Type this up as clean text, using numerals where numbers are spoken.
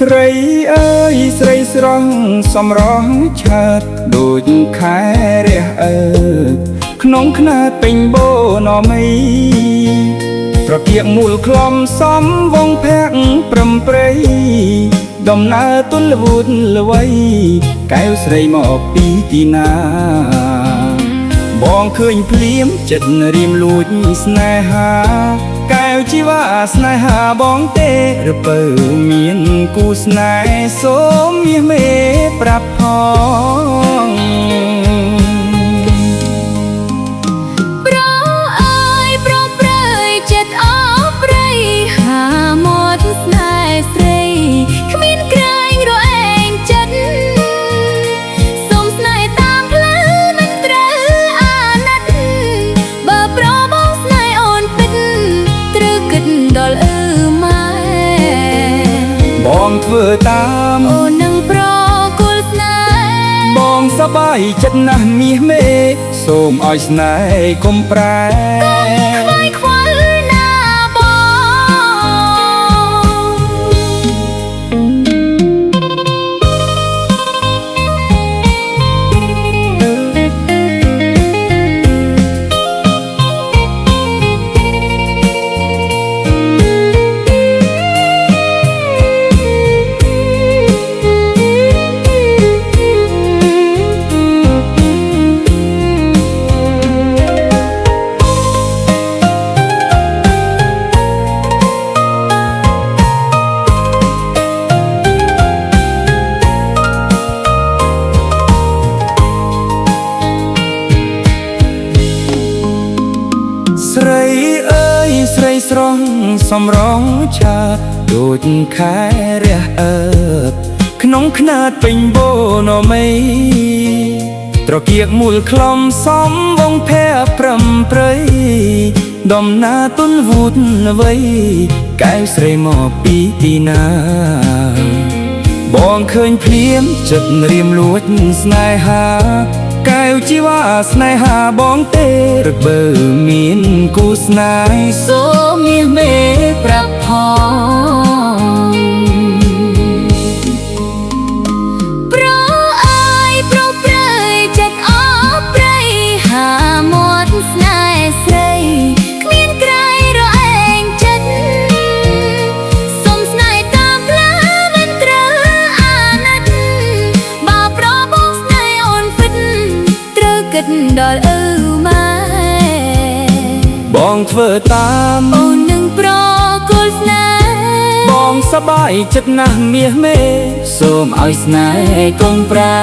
ស្រីអើយស្រីស្រស់សម្រស់ឆើតដូចខែរះអើក្នុងខ្នាតពេញបូណមីត្រកៀកមូលខ្លំសំវងភ័ក្រព្រំព្រៃដំណើរទុនលវូតល្វីកែវស្រីមកពីទីណាបងឃើញភ្លាមចិត្តរៀមលួចស្នេហាកែវជីវ៉ាស្នេហាបងទេឬពើមានគូស្នេហ៍សូមមាសមេប្រាប់ផងប្រអើយប្រព្រើយចិត្តអស់ព្រៃហាមាត់ស្នេហ៍ស្រីគ្មានក្រែងរឯងចិត្តសូមស្នេហ៍តាមផ្លូវមិនត្រូវអាណិតបើប្របងស្នេហ៍អូនពិតត្រូវគិតដល់ម៉ែបងធ្វើតាមអូននឹងប្រគល់ស្នេហ៍បងសប្បាយចិត្តណាស់មាសមេសូមឲ្យស្នេហ៍កុំប្រែខ្វាយខ្វល់ណាស្រីអើយស្រីស្រស់សម្រស់ឆើតដូចខែរះអើបក្នុងខ្នាតពេញបូណមីត្រកៀកមូលខ្លំសំវងភ័ក្រព្រំព្រៃដំណើរទុនវូតល្វីកែវស្រីមកពីទីណាបងឃើញភ្លាមចិត្តរៀមលួចស្នេហាកែវជីវ៉ាស្នេហាបងទេឬបើមានគូស្នេហ៍សូមមាសមេប្រាប់ផងប្រអើយប្រព្រើយចិត្តអស់ព្រៃហាមាត់ស្នេហ៍ស្រីគ្មានក្រែងរឯងចិត្តសូមស្នេហ៍តាមផ្លូវមិនត្រូវអាណិតបើប្របងស្នេហ៍អូនពិតត្រូវគិតដល់ម៉ែបងធ្វើតាមអូននឹងប្រគល់ស្នេហ៍បងសប្បាយចិត្តណាស់មាសមេសូមឲ្យស្នេហ៍កុំប្រែ